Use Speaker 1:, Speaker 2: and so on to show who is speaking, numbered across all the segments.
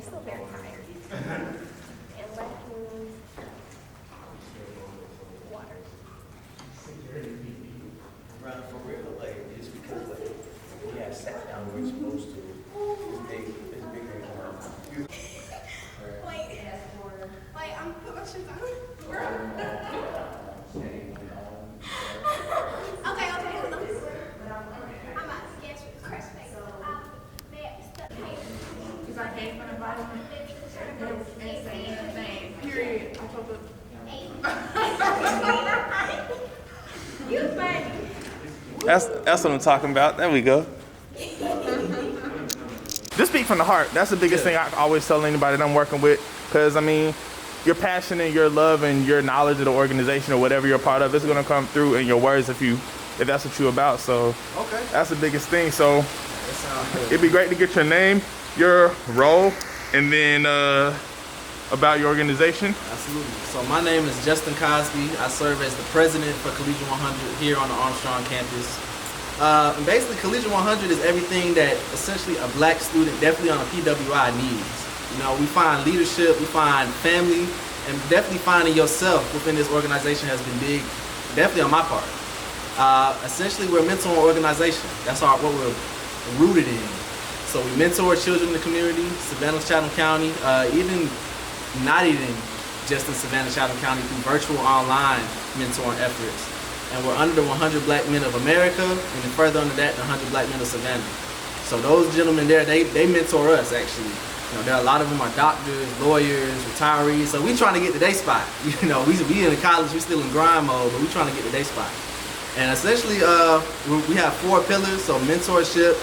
Speaker 1: still very tired. And left means water.
Speaker 2: Right, for real, like, it's because, like, we had sat down where we're supposed to. It's bigger than
Speaker 1: Wait, I'm putting my shoes on. Okay, hold on. I'm not scared for the crash face.
Speaker 3: Because I came from the bottom and saying the thing. Period. I told the
Speaker 1: You funny.
Speaker 4: That's what I'm talking about. There we go. Just speak from the heart. That's the biggest thing I always tell anybody that I'm working with. Because, I mean, your passion and your love and your knowledge of the organization or whatever you're a part of is going to come through in your words if that's what you're about. So that's the biggest thing. So it'd be great to get your name, your role, and then about your organization.
Speaker 5: Absolutely. So my name is Justin Cosby. I serve as the president for Collegiate 100 here on the Armstrong campus. And basically, Collegiate 100 is everything that essentially a black student, definitely on a PWI, needs. You know, we find leadership, we find family, and definitely finding yourself within this organization has been big, definitely on my part. Essentially, we're a mentoring organization. That's what we're rooted in. So we mentor children in the community, Savannah, Chatham County, even not even just in Savannah, Chatham County, through virtual online mentoring efforts. And we're under the 100 Black Men of America, and then further under that, the 100 Black Men of Savannah. So those gentlemen there, they mentor us actually. You know, there are a lot of them are doctors, lawyers, retirees. So we trying to get to their spot. You know, we in college, we still in grind mode, but we trying to get to their spot. And essentially, we have 4 pillars. So mentorship,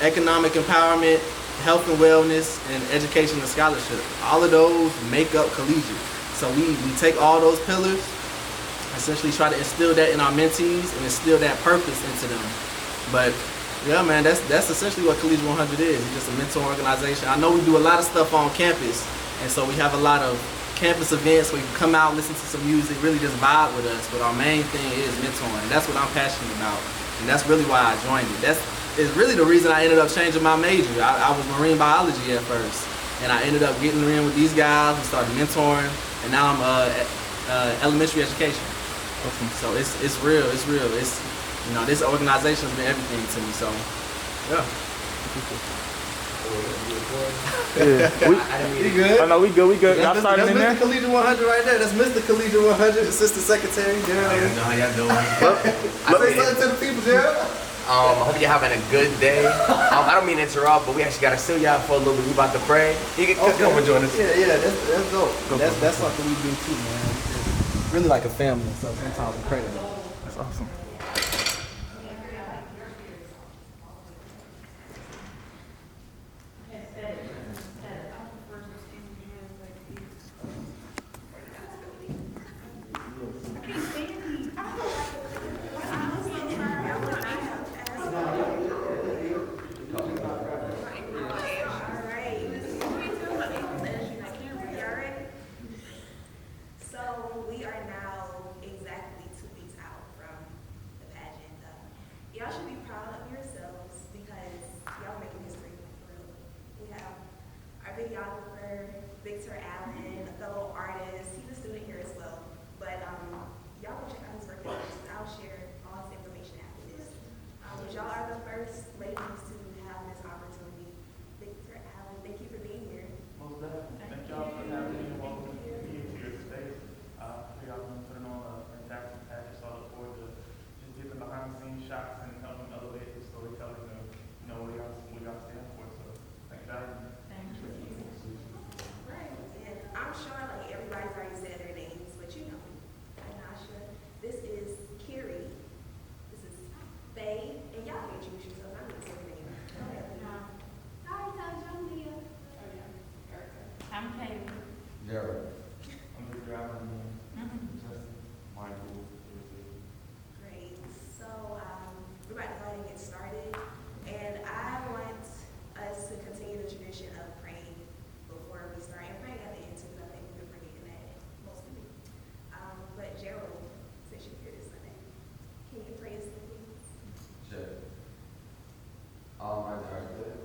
Speaker 5: economic empowerment, health and wellness, and education and scholarship. All of those make up Collegiate. So we take all those pillars, essentially try to instill that in our mentees and instill that purpose into them. But yeah, man, that's essentially what Collegiate 100 is. It's just a mentor organization. I know we do a lot of stuff on campus, and so we have a lot of campus events where you can come out, listen to some music, really just vibe with us. But our main thing is mentoring. That's what I'm passionate about, and that's really why I joined it. That's really the reason I ended up changing my major. I was marine biology at first, and I ended up getting in with these guys and started mentoring, and now I'm elementary education. Awesome. So it's real. It's you know, this organization has been everything to me. So yeah.
Speaker 4: We good? Oh no, we good. Y'all started in there?
Speaker 5: That's Mr. Collegiate 100 right there. That's Mr. Collegiate 100, Assistant Secretary, Gerald.
Speaker 6: How y'all doing?
Speaker 5: Say something to the people, Gerald.
Speaker 6: I hope you're having a good day. I don't mean to interrupt, but we actually got to seal y'all for a little bit. We about to pray. You can come and join us.
Speaker 5: Yeah, that's dope. That's something we do too, man. It's really like a family, so sometimes we pray together.
Speaker 4: That's awesome.
Speaker 1: We are now exactly 2 weeks out from the pageant. Y'all should be proud of yourselves because y'all making history for real. We have our videographer, Victor Allen, a fellow artist. He's a student here as well. But y'all can check out his work. I'll share all his information after this. Y'all are the first ladies to have this opportunity. Victor Allen, thank you for being here.
Speaker 4: Most definitely. Thank y'all for having me and welcoming me into your space. Y'all been putting on a fantastic package, so I look forward to just getting behind the scenes shots and helping elevate the storytelling and what y'all stand for. So thanks for having me.
Speaker 3: Thank you.
Speaker 1: Right. And I'm sure like everybody's already said their names, but you know, Anasha, this is Kiri, this is Faye, and y'all can introduce yourselves. I'm going to say your name. Hi, Taja, I'm Leah.
Speaker 3: I'm Kaylee.
Speaker 6: Gerald.
Speaker 4: I'm just driving. Justin. Michael.
Speaker 1: Great. So we're about to go ahead and get started. And I want us to continue the tradition of praying before we start. And praying at the end too, because I think we've been forgetting that mostly. But Gerald, since you're here this Sunday, can you pray us in, please?
Speaker 6: Sure. Almighty our good.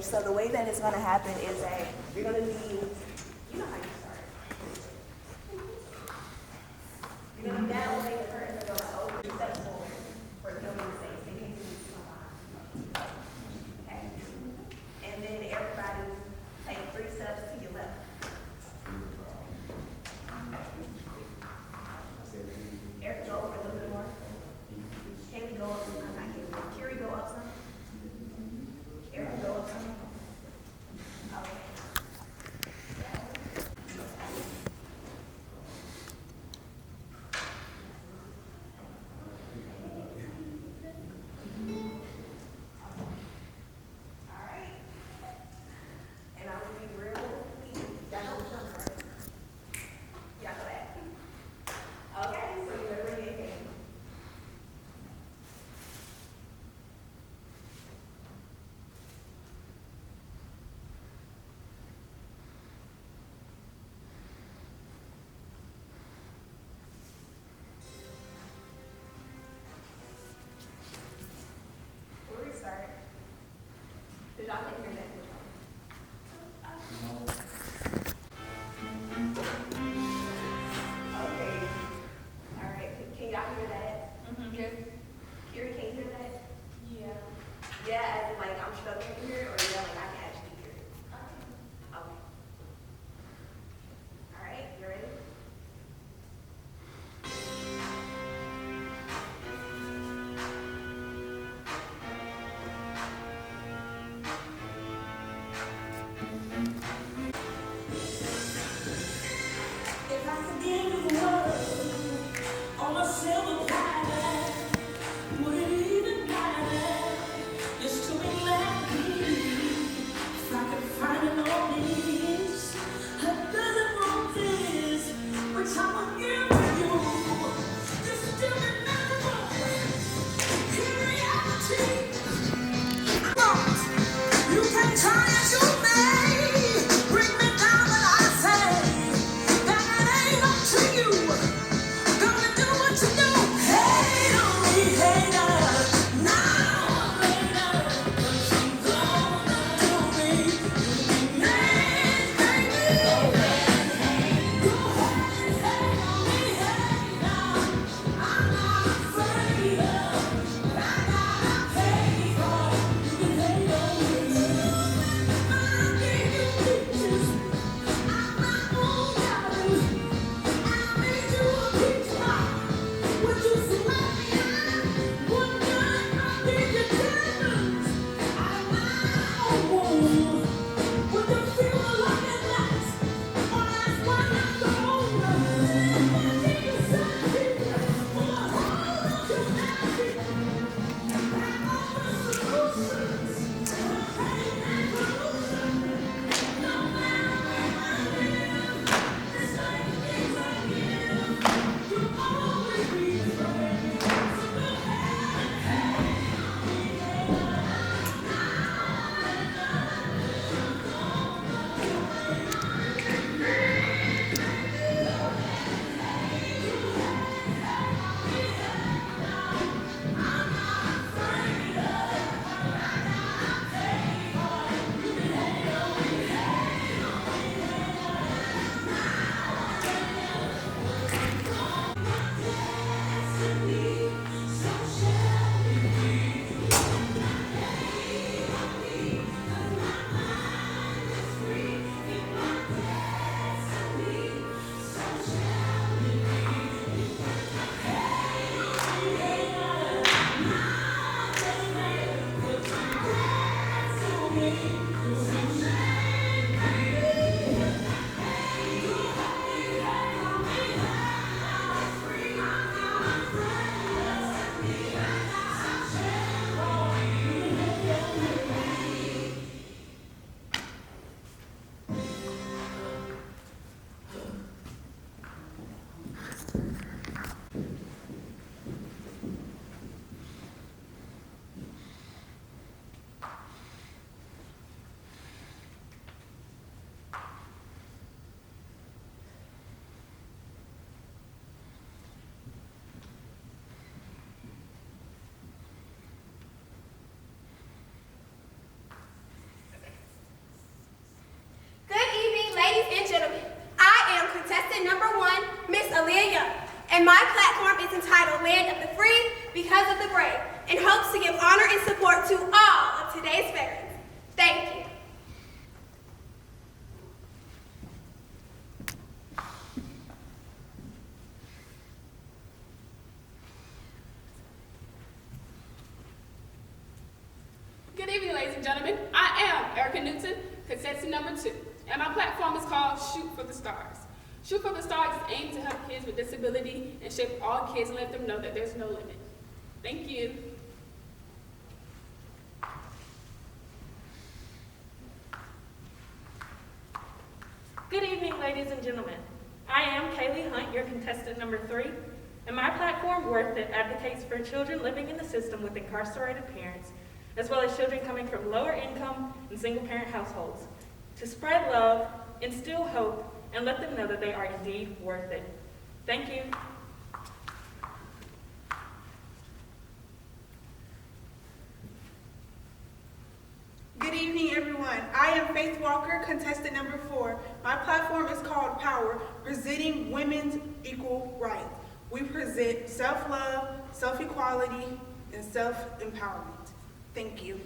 Speaker 1: So the way that it's gonna happen is that you're gonna need, you know how you start. You're gonna that way the curtains are gonna open, step forward for nobody safe. They can't see you come behind. Okay? And then everybody take 3 steps to your left. Eric, go over a little bit more. Haley, go up some. I'm not here. Carrie, go up some. Eric, go up some. Okay. All right. And I will be real easy. Y'all know the jump, right? Y'all know that? Okay, so you're gonna bring it in. We'll restart. Did y'all take your next one? Okay. All right. Can y'all hear that?
Speaker 3: Yes.
Speaker 1: Kiri, can you hear that? Yeah. Yeah, as in like I'm struggling to hear it, or yeah, like I can actually hear it. Okay. All right. You ready?
Speaker 7: If I could give the world on a silver platter, would it even matter? Just to be left if I could find an oasis, a dozen roses, which I would give to you. Just to remember reality. You can try as you may, bring me down, but I say that it ain't up to you. Gonna do what you do. Hate on me, hater. Now or later, 'cause I'm gonna do me. You be mad, baby. Go ahead, hate on me, hater. I'm not afraid of what I gotta pay for. You can hate on me. I gave you pictures of my own darling. I made you a picture. Would you swear me out? One night I did your diamonds out of my own womb. Would you feel like it lasts? Or that's why I'm gone? I gave you some picture for a whole lot of happy. And all the solutions for pain and pollution. No matter where I live, the same things I give. You'll always be afraid. So go ahead and hate on me,
Speaker 1: honor and support to all of today's veterans. Thank you.
Speaker 8: Good evening, ladies and gentlemen. I am Erica Newton, contestant number 2, and my platform is called Shoot for the Stars. Shoot for the Stars is aimed to help kids with disability and shape all kids and let them know that there's no limit. Thank you.
Speaker 9: Good evening, ladies and gentlemen. I am Kaylee Hunt, your contestant number 3, and my platform, Worth It, advocates for children living in the system with incarcerated parents, as well as children coming from lower income and single-parent households, to spread love, instill hope, and let them know that they are indeed worth it. Thank you.
Speaker 3: Good evening, everyone. I am Faith Walker, contestant number 4. My platform is called Power, presenting women's equal rights. We present self-love, self-equality, and self-empowerment. Thank you.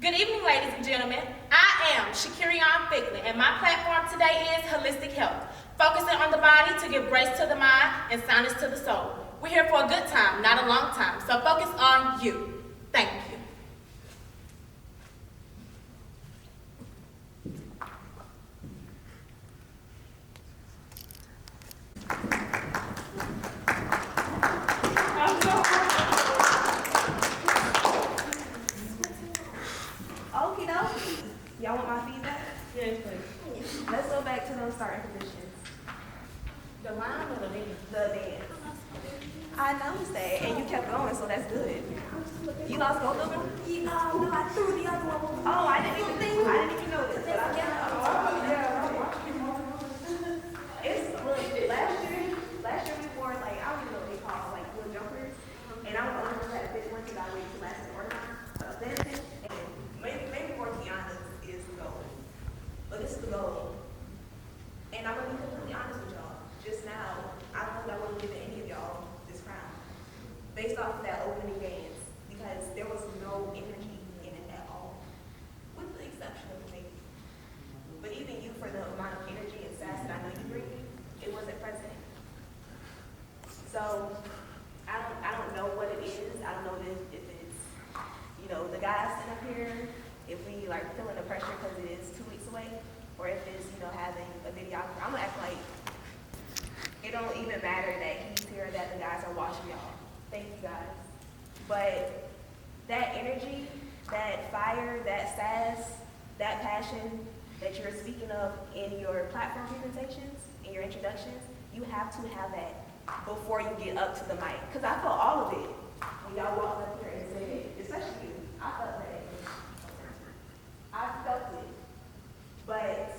Speaker 10: Good evening, ladies and gentlemen. I am Shakirion Ficklin, and my platform today is Holistic Health, focusing on the body to give grace to the mind and soundness to the soul. We're here for a good time, not a long time, so focus on you. Thank you.
Speaker 1: Okie dokie. Y'all want my feedback?
Speaker 9: Yes, please.
Speaker 1: Let's go back to those starting positions.
Speaker 10: The line or the dance?
Speaker 1: The dance. I noticed that, and you kept going, so that's good. You lost both of them?
Speaker 7: No, I threw the other one.
Speaker 1: Oh, I didn't even notice. But I it's look, last year we wore like I don't even know what they call like little jumpers, and I was the only one that fit one because I waited till last and organized. And maybe more Tiana's is the goal, but this is the goal. And I'm gonna be completely honest with y'all. Just now, I don't think I would have given any of y'all this crown based off of that opening dance because there was no energy in it at all, with the exception of me. But even you, for the amount of energy and sass that I know you bring, it wasn't present. So I don't know what it is. I don't know if it's, you know, the guys sitting up here, if we like feeling the pressure because it is 2 weeks away, or if it's, you know, having a videographer. I'm gonna act like it don't even matter that he's here, that the guys are watching y'all. Thank you guys. But that energy, that fire, that sass, that passion that you're speaking of in your platform presentations, in your introductions, you have to have that before you get up to the mic. Because I felt all of it when y'all walked up here and said it, especially you. I felt that. I felt it. But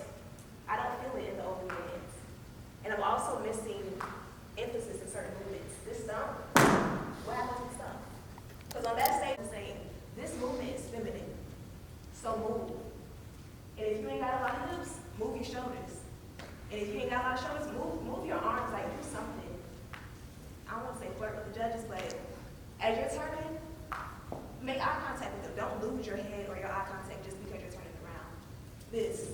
Speaker 1: I don't feel it in the open dance. And I'm also missing emphasis in certain movements. This stump, what happened to the stump? Because on that stage, I'm saying, this movement is feminine, so move. And if you ain't got a lot of hips, move your shoulders. And if you ain't got a lot of shoulders, move your arms, like do something. I don't want to say flirt with the judges, but as you're turning, make eye contact with them. Don't lose your head or your eye contact just because you're turning around. This,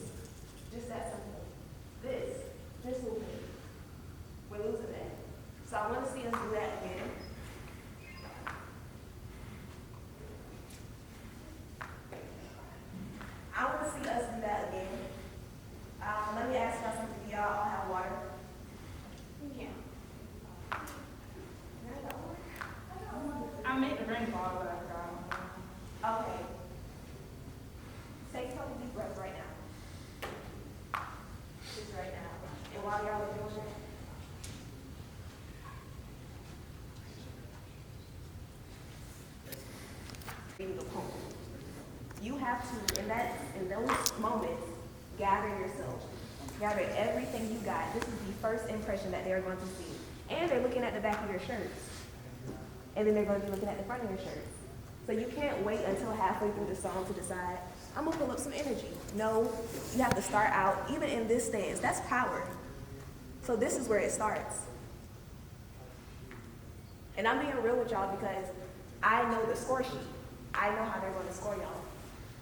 Speaker 1: just that simple. This movement. We're losing that. So I want to see us do that again. I want to see us do that again. Let me ask y'all something. Do y'all all have water?
Speaker 10: Yeah.
Speaker 9: I made the rainfall, but I forgot.
Speaker 1: Okay. Take a couple deep breaths right now. Just right now. And while y'all are doing that, reading the poem. You have to, in those moments, gather yourself. Gather everything you got. This is the first impression that they're going to see. And they're looking at the back of your shirts. And then they're going to be looking at the front of your shirts. So you can't wait until halfway through the song to decide I'm gonna pull up some energy. No, you have to start out, even in this stance, that's power. So this is where it starts. And I'm being real with y'all because I know the score sheet. I know how they're gonna score y'all.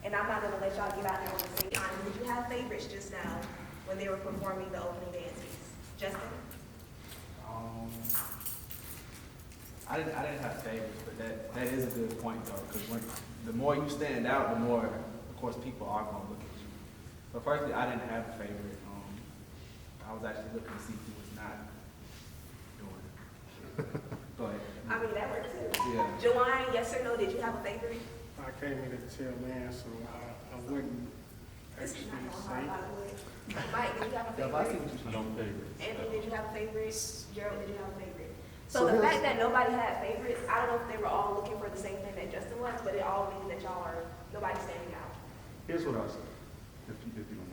Speaker 1: And I'm not gonna let y'all get out there on the same time. Did you have favorites just now when they were performing the opening dances? Justin?
Speaker 5: I didn't have favorites, but that is a good point though, because the more you stand out, the more, of course, people are gonna look at you. But personally, I didn't have a favorite. I was actually looking to see who was not doing it. Go ahead.
Speaker 1: I mean, that works too.
Speaker 5: Yeah.
Speaker 1: Jawan, yes or no, did you have a favorite?
Speaker 11: I came in at the tail end, so I wouldn't
Speaker 1: This is
Speaker 11: actually
Speaker 1: not going
Speaker 11: say.
Speaker 1: hard, by the way. Mike, did you have a
Speaker 5: Yeah, I see
Speaker 1: favorite?
Speaker 5: what you're saying.
Speaker 1: Anthony, did you have a favorite? Gerald, did you have a favorite? So the fact that nobody had favorites, I don't know if they were all looking for the same thing that Justin was, but it all means that y'all are, nobody's standing out.
Speaker 12: Here's what I'll say, if you don't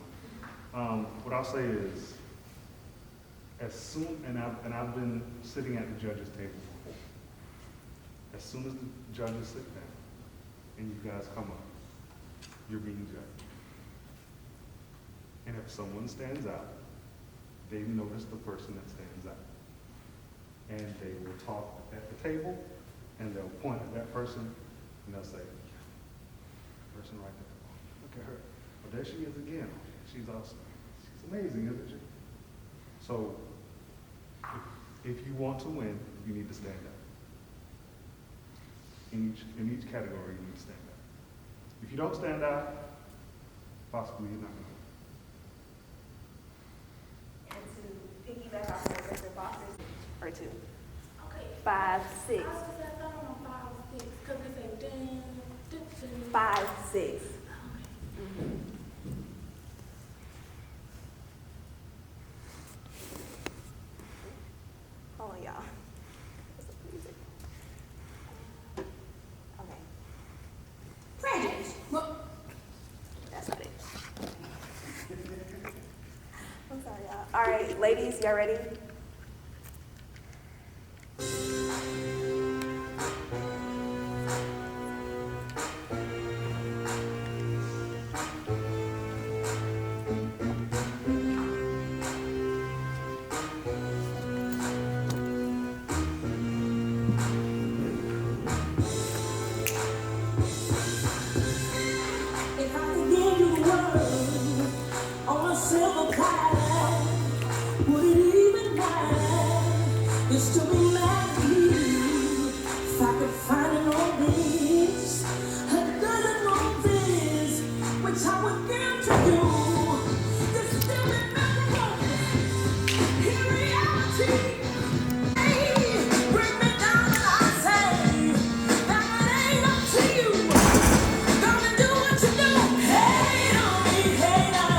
Speaker 12: mind. What I'll say is, as soon, and I've been sitting at the judges' table before, as soon as the judges sit down and you guys come up, you're being judged. And if someone stands out, they notice the person that stands out. And they will talk at the table, and they'll point at that person, and they'll say, person right there, look at her. Oh, there she is again. She's awesome. She's amazing, isn't she? So, if you want to win, you need to stand out. In each category, you need to stand out. If you don't stand out, possibly you're not going to win.
Speaker 1: And to piggyback off of Mr. Fox's, or two.
Speaker 10: Okay.
Speaker 1: 5, 6.
Speaker 10: I was just at 5, 6, because we say dun, dun, dun.
Speaker 1: 5, 6. Hold on, y'all. Okay.
Speaker 7: Pageant.
Speaker 1: That's not it. I'm sorry, y'all. All right, ladies, y'all ready?
Speaker 7: If I could give you the world on a silver platter, would it even matter? It's to be mad at you. If I could find an old this, a dozen old this, which I would give to you. This still remember in reality. Bring me down and I say that it ain't up to you. Gonna do what you do. Hate on me, hater.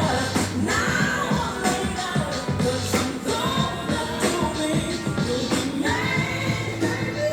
Speaker 7: Now or later, 'cause I'm gonna do me. You'll be mad, baby.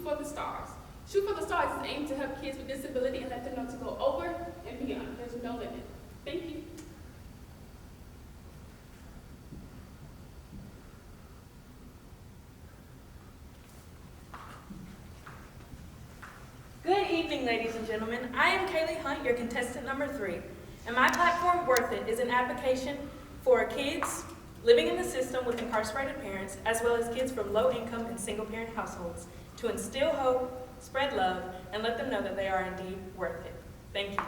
Speaker 8: for the Stars. Shoot for the Stars is aimed to help kids with disability and let them know to go over and beyond. There's no limit. Thank you.
Speaker 9: Good evening, ladies and gentlemen. I am Kaylee Hunt, your contestant number 3, and my platform, Worth It, is an advocacy for kids living in the system with incarcerated parents, as well as kids from low-income and single-parent households, to instill hope, spread love, and let them know that they are indeed worth it. Thank you.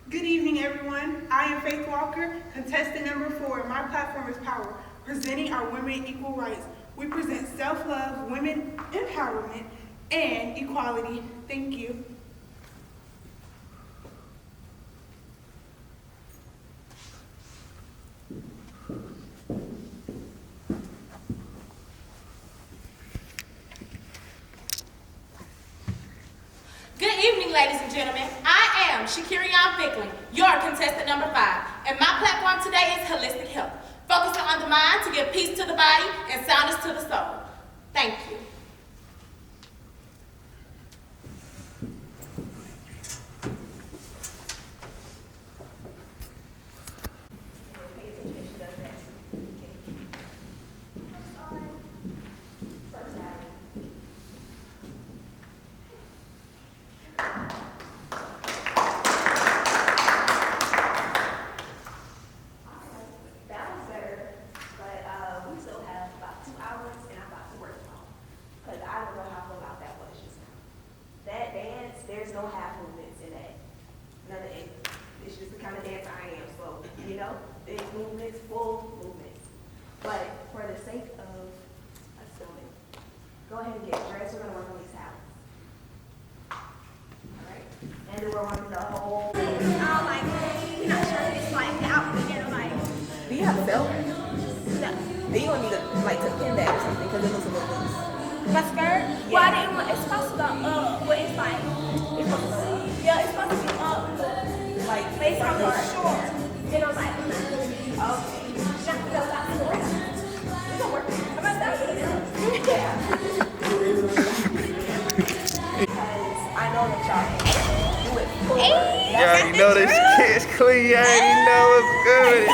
Speaker 3: Good evening, everyone. I am Faith Walker, contestant number 4. My platform is Power, presenting our women equal rights. We present self-love, women empowerment, and equality. Thank you.
Speaker 10: Good evening, ladies and gentlemen. I am Shakirion Ficklin, your contestant number 5, and my platform today is Holistic Health, focusing on the mind to give peace to the body and soundness to the soul. Thank you.
Speaker 1: That was better, but we still have about 2 hours, and I'm about to work tomorrow. Because I don't know how full out that was just now. That dance, there's no half movements in that. None of it. It's just the kind of dance I am. So, you know, big movements, full movements. But for the sake of us doing it, go ahead and get dressed. We're going to work on these talents. All right? And then we're working the whole thing. Like, you're not sure if it's like the outfit, you know, like. Do you have a belt? No. Then you gonna need to like to pin that or something because it looks a little loose. My skirt? Yeah. Well, I didn't want. It's supposed to go up, but it's like. It's supposed to go up. Yeah, it's supposed to be up. Like face on the short. Then I was like, okay. Just because I saw it. It's gonna work. How about that? Yeah. Because I know that y'all can do it forward.
Speaker 4: You already know this kid's clean. You already know what's good.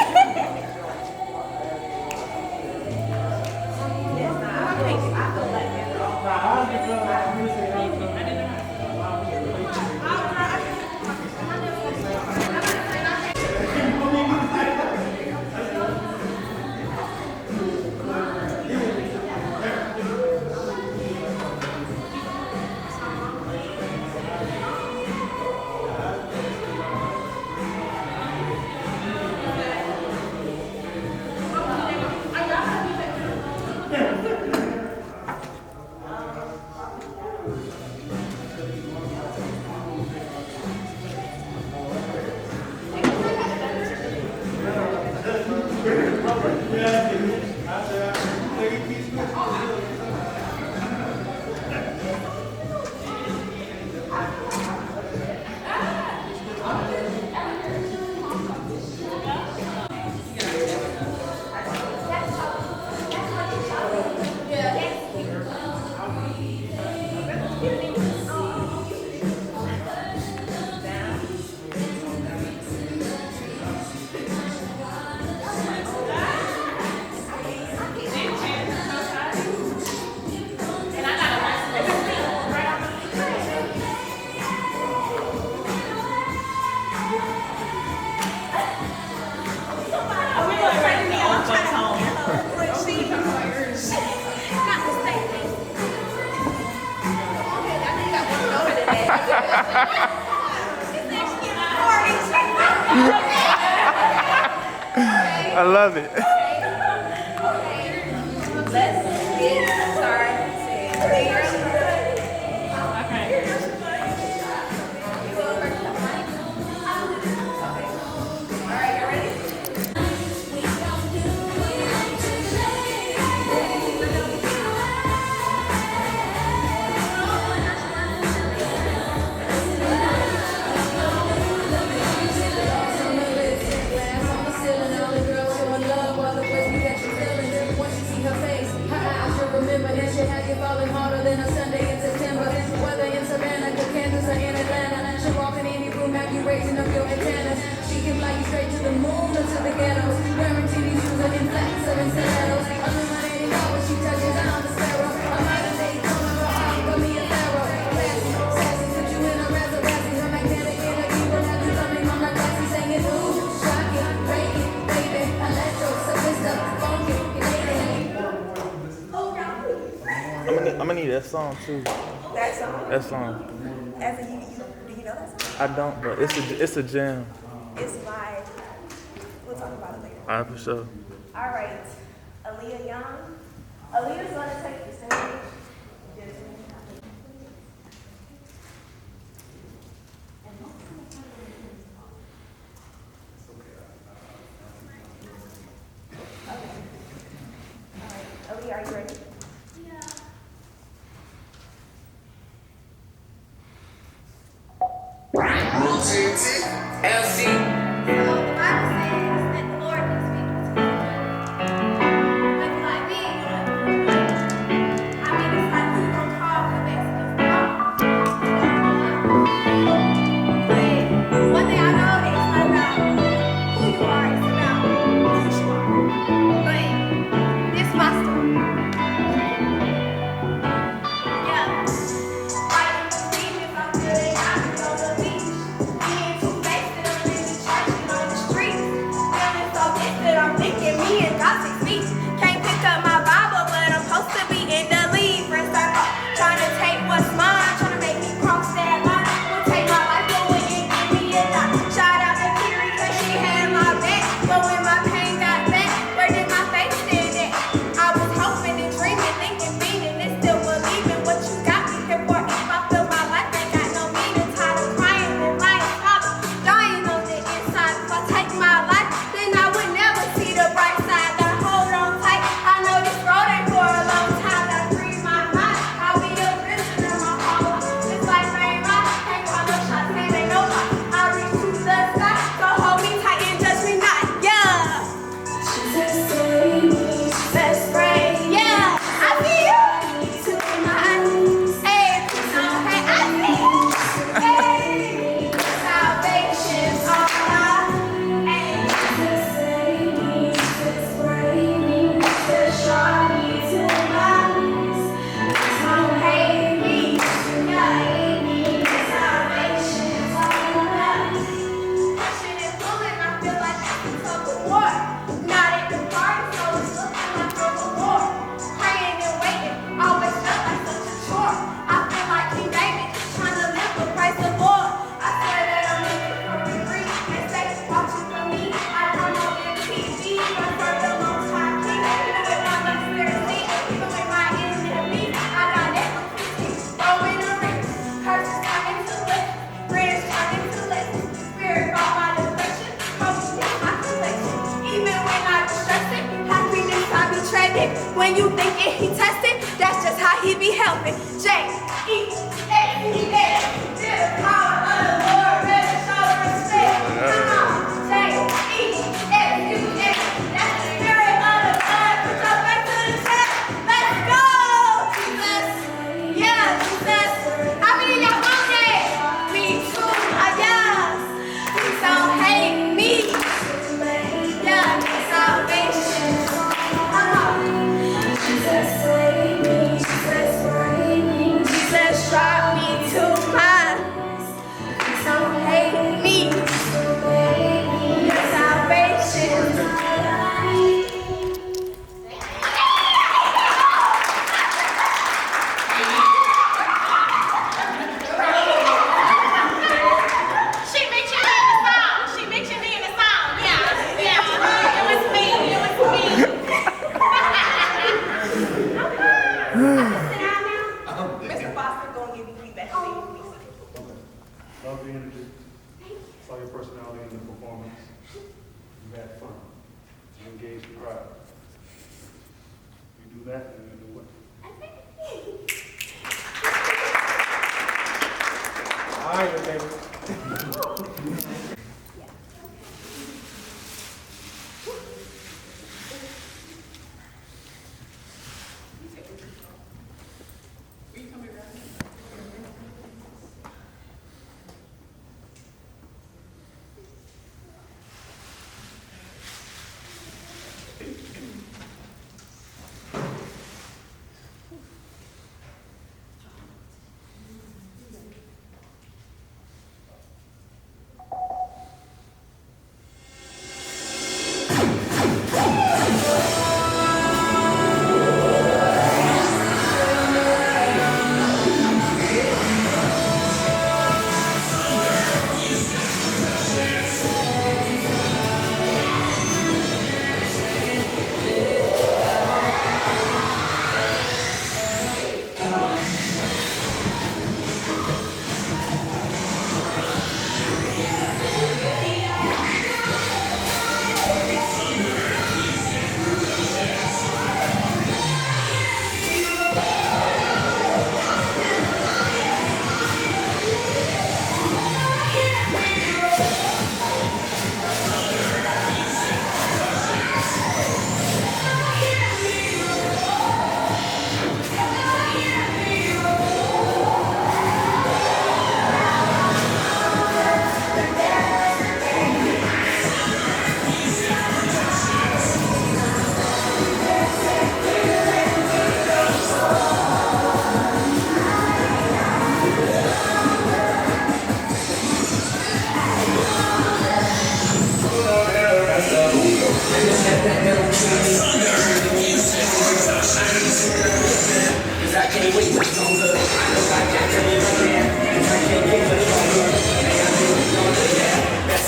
Speaker 4: I love it.
Speaker 1: Let's get started.
Speaker 4: gonna need that song too.
Speaker 1: That song?
Speaker 4: That song.
Speaker 1: As in, do you know that song?
Speaker 4: I don't, but it's a jam.
Speaker 1: It's by, we'll talk about it later.
Speaker 4: All right, for sure.
Speaker 1: All right, Aaliyah Young. Aaliyah's gonna take the stage. Aaliyah, are you ready?
Speaker 7: LC.
Speaker 1: So the Bible says that the Lord can speak to anyone. But like me, I mean, it's like who you gonna call for the best of But one thing I know that it's not about who you are, it's about who you are. But this is my story. Yeah. Right in the demons, I'm feeling happy on the beach. Being too wasted on any church on the streets. Feeling so gifted, I'm thinking me and God 6 feet. Can't pick up my Bible, but I'm supposed to be in the lead. Friends start trying to take what's mine, trying to make me cross that line. Will take my life, but wouldn't give me a dime. Shout out to Kiri, cause she had my back. But when my pain got back, where did my faith stand at? I was hoping and dreaming, thinking, meaning, and still believing what you got me here for. If I feel my life ain't got no meaning, tired of crying and lying, father, dying on the inside. If I take my life, then I would never see the bright side. Gotta hold on tight. I know this road ain't for a long time. Gotta free my mind. I'll be a prisoner my whole life. This life ain't mine. Can't call no shots, ain't no lie. I reach to the sky, so hold me tight and judge me not. Yeah. Best friend, yeah. I see you to my knees. Hey, okay, I see you. Hey, salvation's all mine. Hey, Jesus bring me, just show me to my knees. Don't hate me, yeah, hate me. Salvation's all mine. Pushing and pulling, I feel like it's a war. Not at the party, so it's looking like a reward. Praying and waiting, always felt like such a chore. I feel like King David, just trying to live for Christ the Lord. I swear that I'm living for free. They say watching for me, I come on MTV. I serve the Most High King, even with my conspiracy, even with my enemy. I got that throwing a ring. Curses turning to lift, prayers turning to lift. Spirit brought my deflection, focus my collection. Even when I distressed it, happiness I be trading. When you think it, he tested, that's just how he be helping. J-E-S-E-S, the power of the Lord, better show respect. Come on, J-E-S-U-S, that's the spirit of the blood. Put your back to the chest. Let's go, Jesus. Yeah, Jesus. How many of y'all want that? Me too, yes. Please don't hate me. Yeah, salvation. Come on. Jesus save me, Jesus bring me, Jesus drive me to mine. Please don't hate me. Your salvation.
Speaker 10: She mentioned me in the song. She mentioned me in the song. Yeah. It was me.
Speaker 1: Sit down now. Mr. Foster gonna give you feedback.
Speaker 12: Love the energy. Saw your personality in the performance. You had fun. You engaged the crowd. You do that, and you do what?
Speaker 2: All right, baby.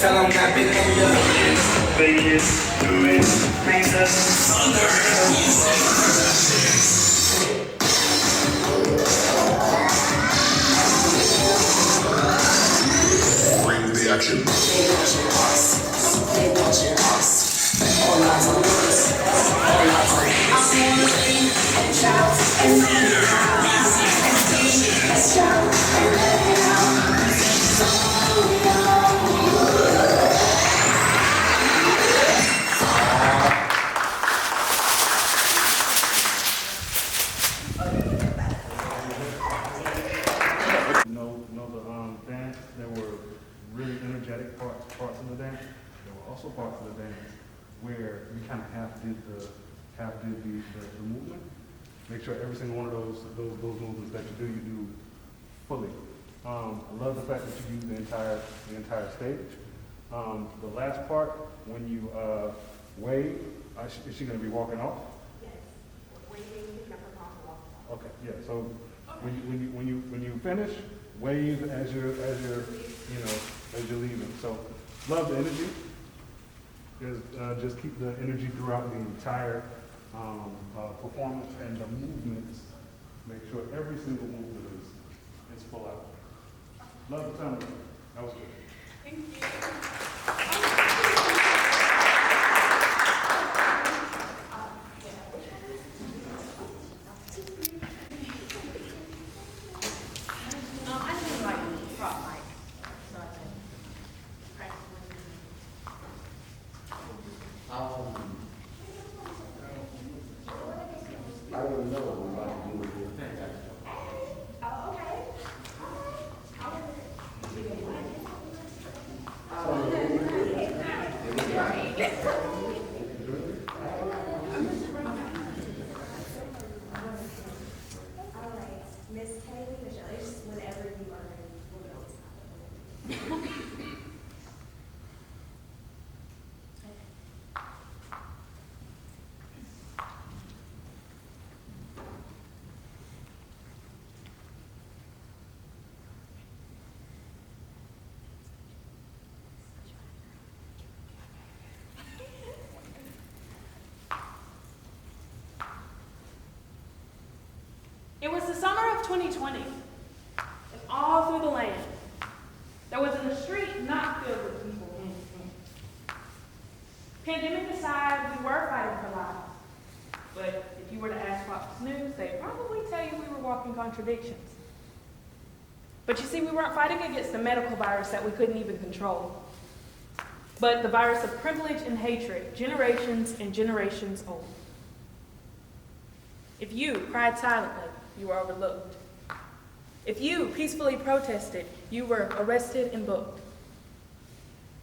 Speaker 7: Tell them I've been on your Vegas, Paris, Pizza, bring the action. They watching us. They watching us. All eyes on us. All eyes on us. I'm on the street and shout and let it out. And scream and shout and let it out.
Speaker 12: The dance, there were really energetic parts of the dance. There were also parts of the dance where we kind of half did the movement. Make sure every single one of those movements that you do fully. I love the fact that you use the entire stage. The last part, when you wave, is she going to be walking off?
Speaker 1: Yes. Waving, picking up her palm and walking off.
Speaker 12: Okay, yeah. So when you finish, wave as you're leaving. So love the energy. Just keep the energy throughout the entire performance and the movements. Make sure every single movement is full out. Love the time. That was good.
Speaker 8: Thank you.
Speaker 1: I didn't like prop mic, so I said, practice with me.
Speaker 2: I don't know what we're about to do with your thing.
Speaker 1: Oh, okay. All right, Miss Kaylee, Michelle, it's just whenever you are ready, we'll go.
Speaker 9: It was the summer of 2020, and all through the land, there wasn't a street not filled with people. Pandemic aside, we were fighting for lives. But if you were to ask Fox News, they'd probably tell you we were walking contradictions. But you see, we weren't fighting against a medical virus that we couldn't even control, but the virus of privilege and hatred, generations and generations old. If you cried silently, you were overlooked. If you peacefully protested, you were arrested and booked.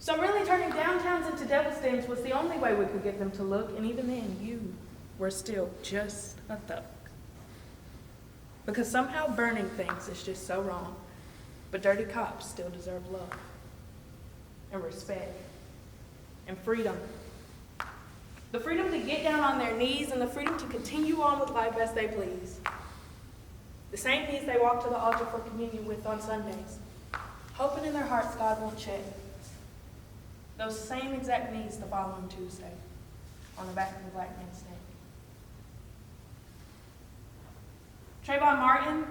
Speaker 9: So really turning downtowns into devil dens was the only way we could get them to look, and even then, you were still just a thug. Because somehow burning things is just so wrong, but dirty cops still deserve love and respect and freedom. The freedom to get down on their knees and the freedom to continue on with life as they please. The same knees they walk to the altar for communion with on Sundays, hoping in their hearts God won't check. Those same exact knees the following Tuesday on the back of the black man's neck. Trayvon Martin,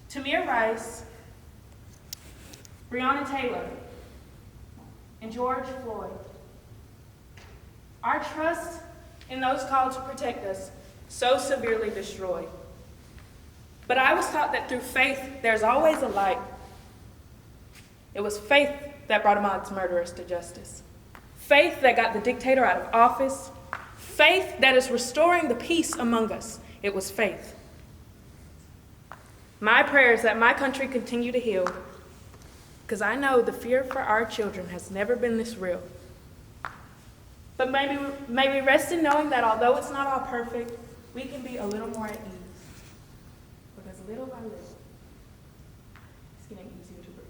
Speaker 9: Tamir Rice, Breonna Taylor, and George Floyd. Our trust in those called to protect us so severely destroyed. But I was taught that through faith, there's always a light. It was faith that brought Ahmaud's murderers to justice. Faith that got the dictator out of office. Faith that is restoring the peace among us. It was faith. My prayer is that my country continue to heal, because I know the fear for our children has never been this real. But may we rest in knowing that although it's not all perfect, we can be a little more at ease. Because little by little, it's getting easier to breathe.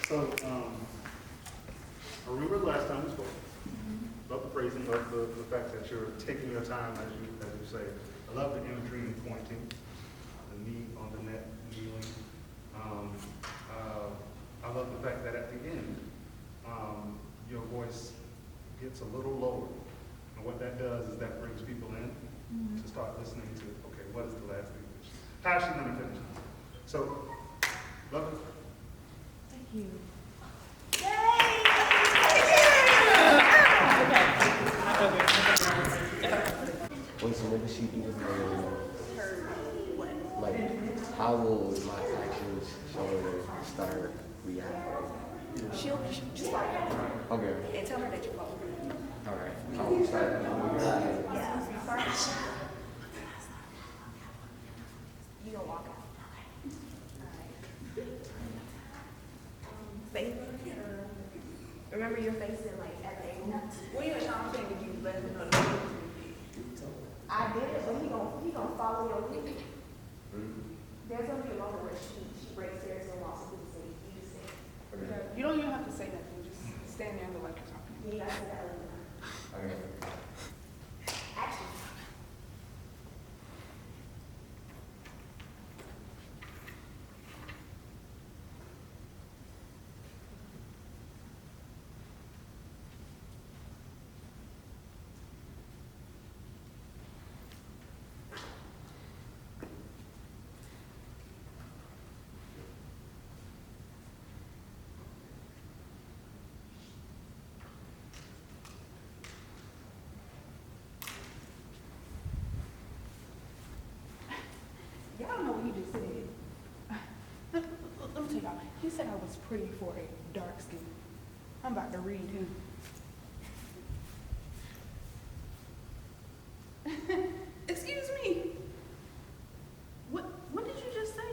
Speaker 12: So, I remember the last time we spoke about the phrasing of the fact that you're taking taking your time, as you say. I love the imagery and pointing, the knee on the net, kneeling. I love the fact that at the end, your voice gets a little lower. And what that does is that brings people in to start listening to, okay, what is the last thing? How's she gonna finish? So, love it.
Speaker 1: Thank you.
Speaker 6: Wait, so what does she do with like, how will my actions show her to start reacting?
Speaker 1: She'll just start
Speaker 6: Okay.
Speaker 1: and tell her that you're following.
Speaker 6: All right. I'll start.
Speaker 1: Yeah. Start. You gonna walk out. Face. Remember your face in like at the angle.
Speaker 3: Well, yeah, I'm saying that you let him know.
Speaker 1: I did it, but he gonna follow your lead. There's gonna be a moment where she breaks stairs and walks into the city. You just say,
Speaker 3: You don't even have to say nothing. Just stand there and look like you're talking.
Speaker 1: you gotta say that over.
Speaker 6: Okay.
Speaker 1: Action.
Speaker 3: Y'all don't know what he just said. Let me tell y'all. He said I was pretty for a dark skin. I'm about to read him. Excuse me. What did you just say?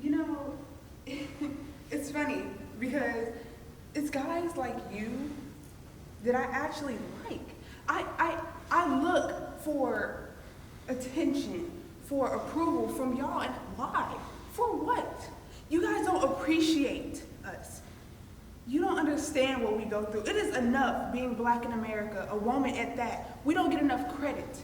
Speaker 3: You know, it's funny because it's guys like you that I actually like. I look for attention, for approval from y'all, and why? For what? You guys don't appreciate us. You don't understand what we go through. It is enough being black in America, a woman at that. We don't get enough credit.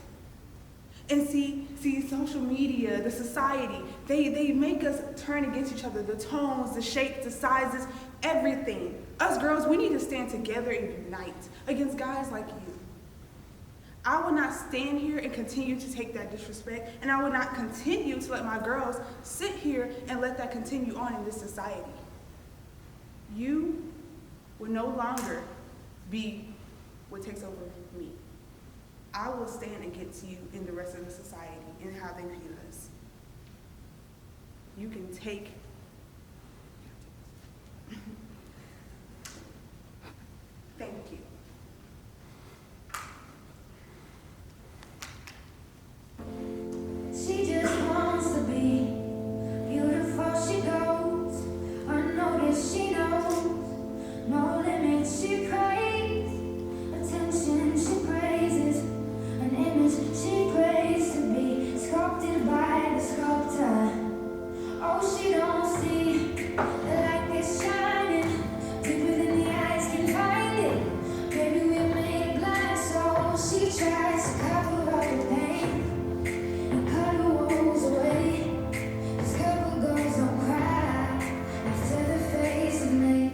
Speaker 3: And see, social media, the society, they make us turn against each other, the tones, the shapes, the sizes, everything. Us girls, we need to stand together and unite against guys like you. I will not stand here and continue to take that disrespect, and I will not continue to let my girls sit here and let that continue on in this society. You will no longer be what takes over me. I will stand against you in the rest of the society and how they view us. You can take. Thank you.
Speaker 7: She just wants to be beautiful. She goes unnoticed. She knows no limits. She prays attention. She praises an image. She prays to be sculpted by the sculptor. Oh, she don't see the light that's shining deeper than the eyes can find it. Baby, we're made of glass, so she tries to cover up the pain. Cut her wounds away. This couple girls don't cry after the face is made.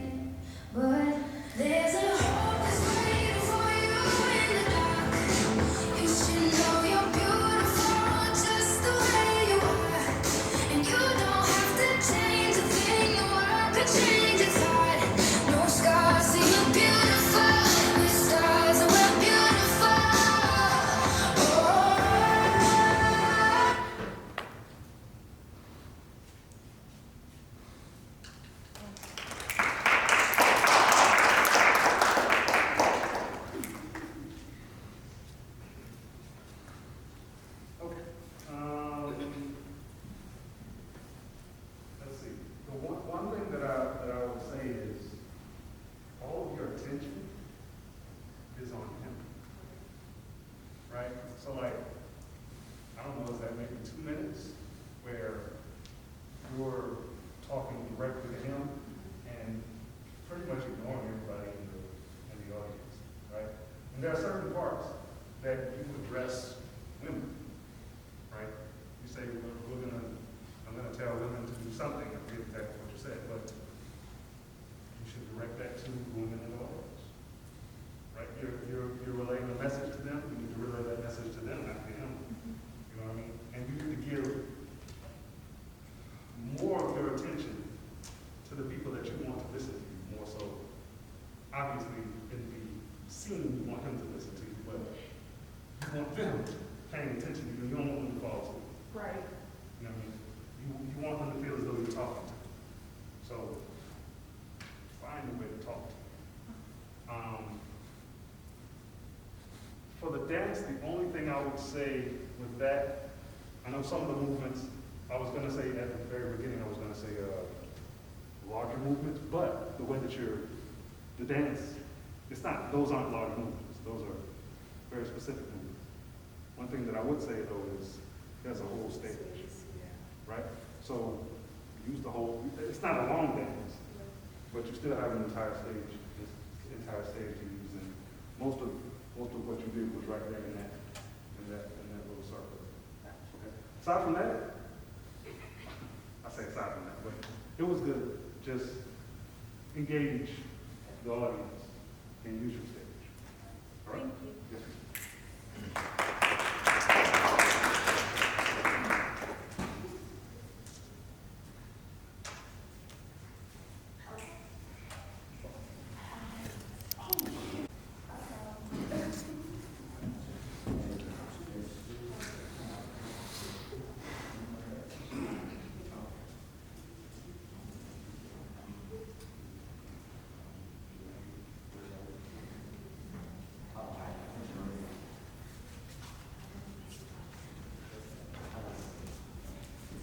Speaker 7: But there's a hope that's waiting for you in the dark. You should know you're beautiful just the way you are. And you don't have to change a thing. The world could change its heart. No scars, see you're beautiful. With stars, and we're beautiful. Oh.
Speaker 12: Okay. Let's see. The one thing that I would say is all of your attention is on him. Right? So like, I don't know, is that maybe 2 minutes where you're talking directly to him and pretty much ignoring everybody in the audience, right? And there are certain parts that you address women, right? You say, well, I'm gonna tell women to do something, I forget exactly what you said, but you should direct that to women in the audience, right? You're relaying a message to them, you need to relay that message to them, not to him. You know what I mean? And you need to give more of your attention to the people that you want to listen to you, more so. Obviously, in the scene, you want him to listen to you, but you want them paying attention to you. You don't want them to fall asleep.
Speaker 3: Right.
Speaker 12: You know what I mean? You want them to feel as though you're talking to them. So, find a way to talk to them. For the dance, the only thing I would say with that, I know some of the movements, I was going to say at the very beginning, I was going to say larger movements, but the way that the dance, those aren't large movements. Those are very specific movements. One thing that I would say though is there's a whole stage, right? So use the whole, it's not a long dance, but you still have an entire stage to use. And most of what you did was right there in that little circle. Okay. Aside from that, I say aside from that, but it was good. Just engage the audience and use your stage. All right?
Speaker 1: Thank you.
Speaker 12: Yes,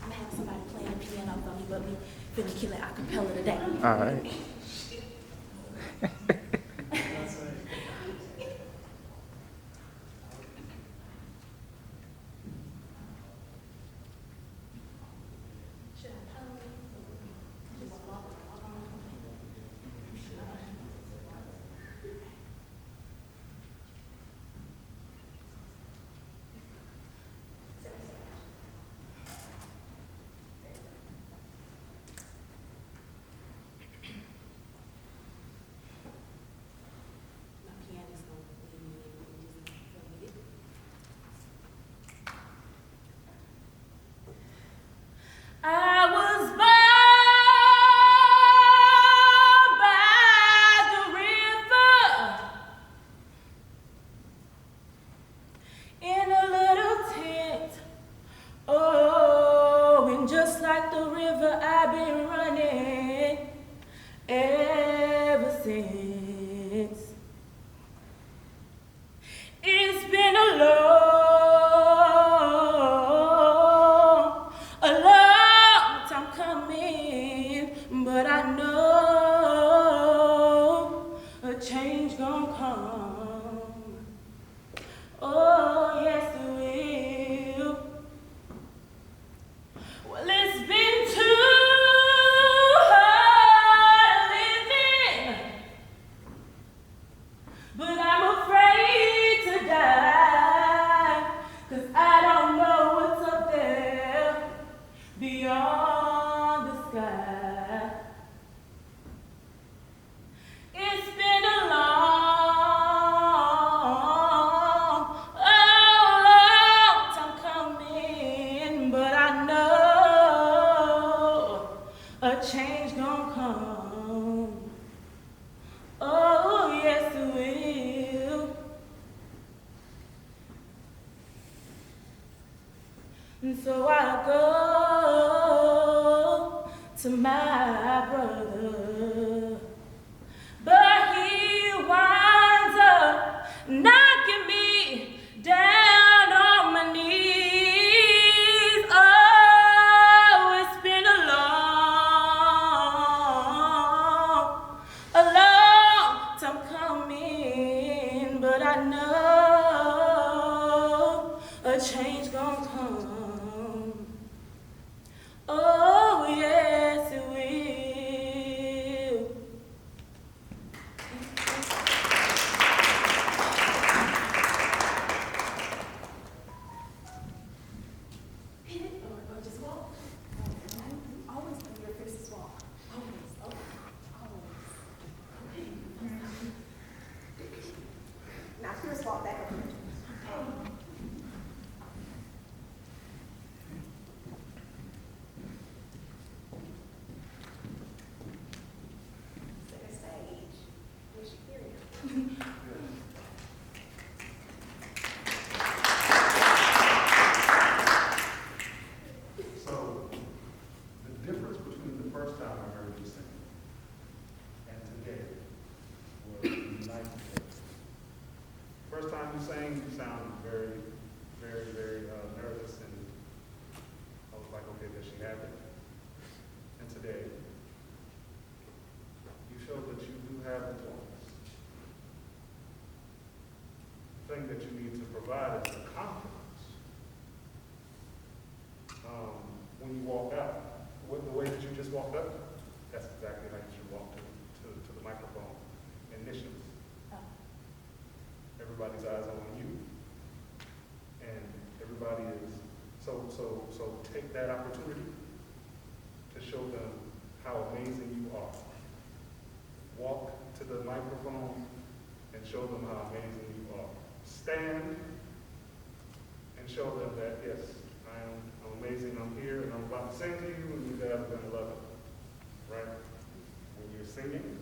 Speaker 10: I'm having somebody playing piano for me, but we finna kill it a cappella today.
Speaker 4: All right.
Speaker 10: I was born by the river in a little tent. Oh, and just like the river, I've been running ever since. It's been a long time coming, but I know a change gon' come. Oh, yes it will. Well, it's been too hard living, but I'm afraid to die, 'cause I don't know what's up there beyond the sky. It's been a long time coming, but I know a change gon' come. Oh, yes it will. And so I go to my brother, but he winds up knocking me down on my knees. Oh, it's been a long time coming, but I know a change gon' come. Oh, yes, it will.
Speaker 12: thing that you need to provide is the confidence. When you walk out, the way that you just walked up, that's exactly how you should walk to the microphone initially. Everybody's eyes on you. And everybody is, so take that opportunity to show them how amazing you are. Walk to the microphone and show them how amazing you are. Stand and show them that, yes, I'm amazing, I'm here, and I'm about to sing to you, and you guys are going to love it. Right? When you're singing,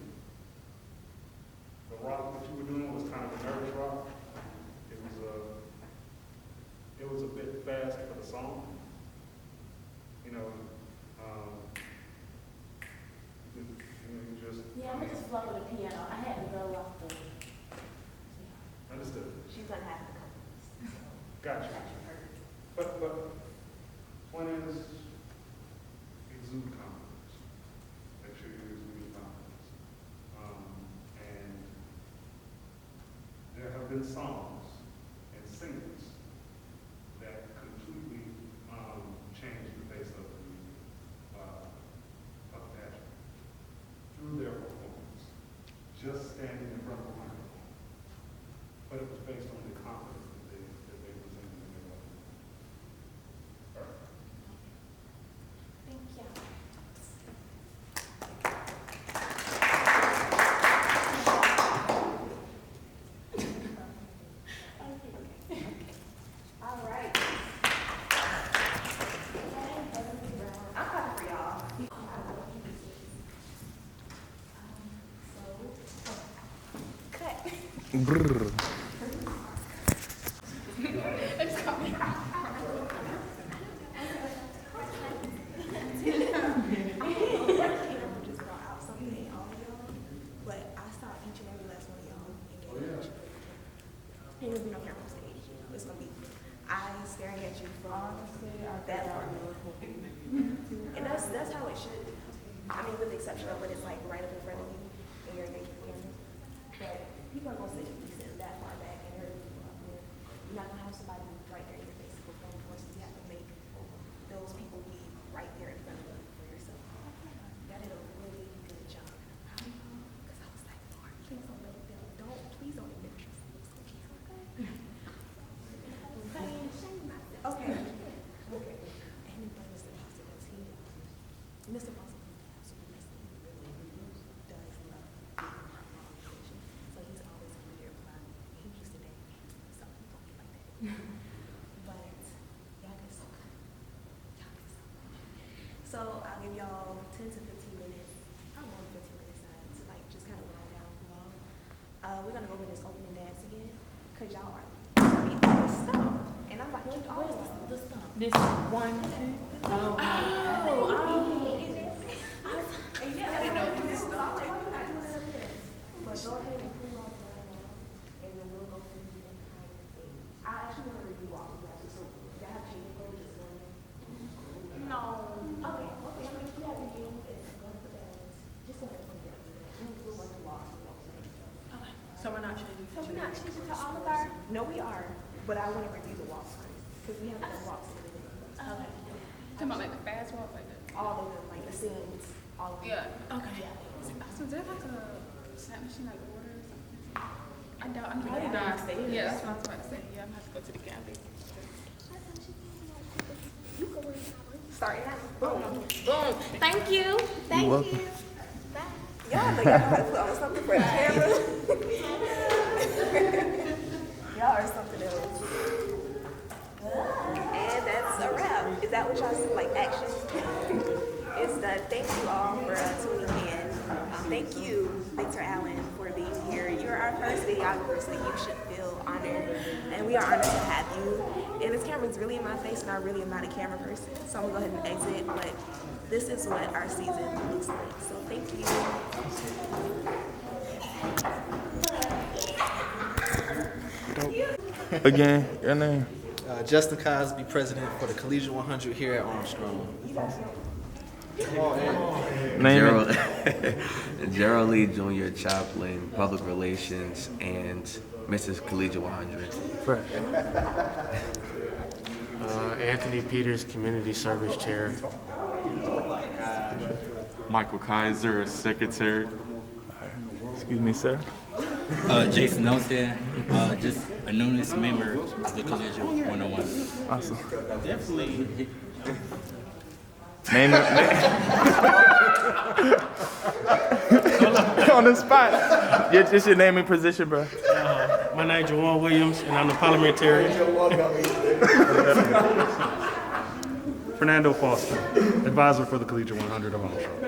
Speaker 12: the rock that you were doing was kind of a nervous rock. It was a bit fast for the song. You know, you just...
Speaker 10: Yeah, I'm just flow with the piano. I had to go off the...
Speaker 12: Understood.
Speaker 10: She's gonna have to come.
Speaker 12: Gotcha. But point is, exude confidence. Make sure you exude confidence. And there have been songs and singers that completely changed the face of the pageant through their performance, just standing in front of the microphone. But it was based on the confidence that they presented in their life. All right.
Speaker 10: Thank you.
Speaker 1: All right. I'm clapping for y'all. Cut.
Speaker 4: Brrr.
Speaker 1: But I saw each and every last one of y'all engage. And there'll be no camera on stage. It's gonna be eyes staring at you from that far. And that's how it should be. I mean, with the exception of when it's like right up in front of you and you're engaging with camera. But people are gonna sit that far back and hurt people up there. You're not gonna have somebody right there in your face before the course. You have to make those people be right there in front of you for yourself. Y'all did a really good job. Because I was like, Lord, please don't let them, please don't embarrass yourselves. Okay. Okay. And then Mr. Foster, that's he. Mr. Foster really does love being a part of our organization. So he's always gonna be there for me. He used to date me. So he don't be like that. But y'all did so good. Y'all did so good. So I'll give y'all 10 to 15 minutes. I'm on 15 minutes to like just kind of roll down the wall. We're gonna go over this opening dance again, cause y'all are be on the stump. And I'm like, where's the stump?
Speaker 9: This 1, 2. Oh.
Speaker 1: Yeah, I didn't know this stump. But go ahead and pull off the and then we'll go through the entire thing. I actually want to review all of that, so y'all have change code just one. No. Okay. I mean, if you have your game, it's going to dance. Just go ahead and put it down. We'll run through all of them.
Speaker 3: Okay. So we're not changing.
Speaker 1: So we're not changing to all of our? No, we are. But I want to review the walks first. Because we haven't done walks in a minute.
Speaker 8: Okay. Talking about like the fast walk, like that.
Speaker 1: All of them, like the scenes, all of them.
Speaker 8: Yeah.
Speaker 3: Okay.
Speaker 1: Yeah.
Speaker 8: So is there like a snap machine, like water or something? I doubt. I'm
Speaker 1: Yeah,
Speaker 8: probably
Speaker 1: downstairs.
Speaker 8: Yeah, that's what I was about to say. Yeah, I'm gonna have to go to the gallery.
Speaker 1: You go where you Starting out.
Speaker 10: Boom. Boom. Thank you.
Speaker 4: You're welcome.
Speaker 1: Y'all know y'all gotta put on something for the camera. Y'all are something else. And that's a wrap. Is that what y'all see? Like action? It's done. Thank you all for tuning in. Thank you, Victor Allen, for being here. You're our first videographer, so you should feel honored. And we are honored to have you. And this camera's really in my face, and I really am not a camera person. So I'm gonna go ahead and exit. But this is what our season looks like. So thank you.
Speaker 4: Again, your name?
Speaker 5: Justin Cosby, president for the Collegiate 100 here at Armstrong.
Speaker 4: Name it.
Speaker 6: Gerald Lee Jr., chaplain, public relations, and Mrs. Collegiate 100.
Speaker 4: Fresh.
Speaker 11: Anthony Peters, Community Service Chair.
Speaker 13: Michael Kaiser, Secretary.
Speaker 4: Excuse me, sir.
Speaker 14: Jason Nelson, just a newest member of the Collegiate 101.
Speaker 4: Awesome.
Speaker 5: Definitely.
Speaker 4: Name on the spot. Yeah, just your name and position, bro.
Speaker 11: My name is Jawan Williams, and I'm the parliamentarian. Fernando Foster, advisor for the Collegiate 100 of Armstrong.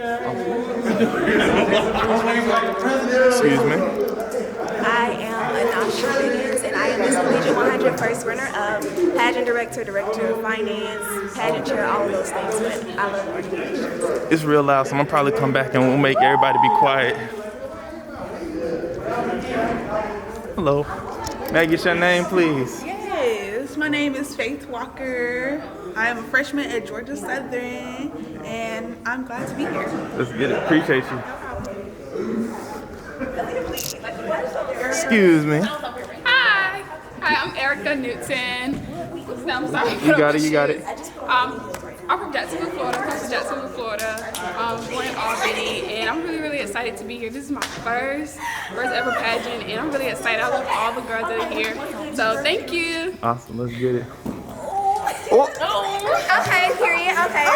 Speaker 4: Excuse me.
Speaker 1: I am Anasha Higgins, and I am Miss Collegiate 100 first runner-up, pageant director, director of finance, pageant chair, all of those things. But I love organizations.
Speaker 4: It's real loud, so I'm gonna probably come back and we'll make everybody be quiet. Hello. May I get your name, please?
Speaker 3: Yes, my name is Faith Walker. I am a freshman at Georgia Southern, and I'm glad to be here.
Speaker 4: Let's get it. Appreciate you. Excuse me.
Speaker 8: Hi. Hi, I'm Erica Newton. I'm sorry.
Speaker 4: You got it, you got it.
Speaker 8: I'm from Jacksonville, Florida. Close to Jacksonville, Florida. Born in Albany, and I'm really excited to be here. This is my first ever pageant, and I'm really excited. I love all the girls that are here. So thank you.
Speaker 4: Awesome, let's get it.
Speaker 15: Okay, period. Okay.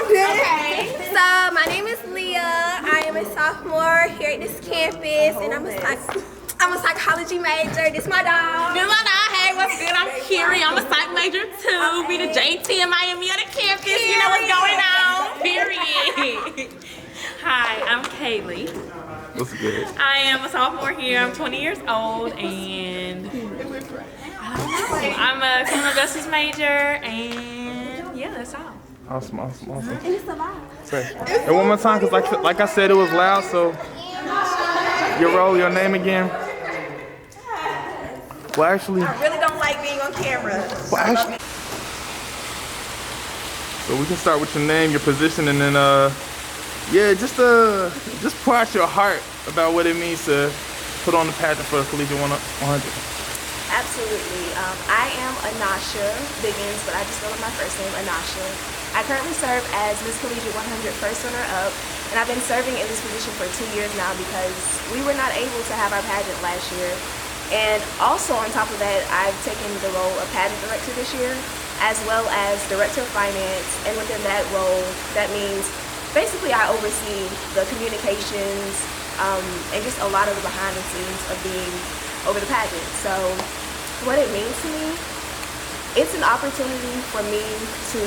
Speaker 15: So my name is Leah. I am a sophomore here at this campus, and I'm a psychology major. This my dog.
Speaker 10: This my dog. Hey, what's good? I'm Kiri. I'm a psych major too. We the JT in Miami on the campus. You know what's going on. Period.
Speaker 9: Hi, I'm Kaylee.
Speaker 4: What's good?
Speaker 9: I am a sophomore here. I'm 20 years old, and I'm a criminal justice major, and yeah, that's all.
Speaker 4: Awesome.
Speaker 15: And it's a lot.
Speaker 4: Fresh. And one more time, because like I said, it was loud, so your role, your name again. Well, actually,
Speaker 1: I really don't like being on camera.
Speaker 4: So we can start with your name, your position, and then just pour out your heart about what it means to put on the pageant for the Collegiate 100.
Speaker 1: Absolutely. I am Anasha Higgins, but I just go with my first name, Anasha. I currently serve as Miss Collegiate 100 first runner-up, and I've been serving in this position for 2 years now because we were not able to have our pageant last year. And also on top of that, I've taken the role of pageant director this year, as well as director of finance, and within that role, that means basically I oversee the communications and just a lot of the behind the scenes of being over the pageant. So what it means to me, it's an opportunity for me to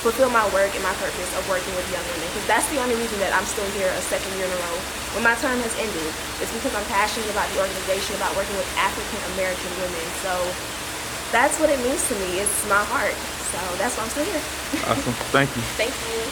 Speaker 1: fulfill my work and my purpose of working with young women, because that's the only reason that I'm still here a second year in a row when my term has ended. It's because I'm passionate about the organization, about working with African American women. So that's what it means to me. It's my heart. So that's why I'm still here.
Speaker 4: Awesome. Thank you.
Speaker 1: Thank you.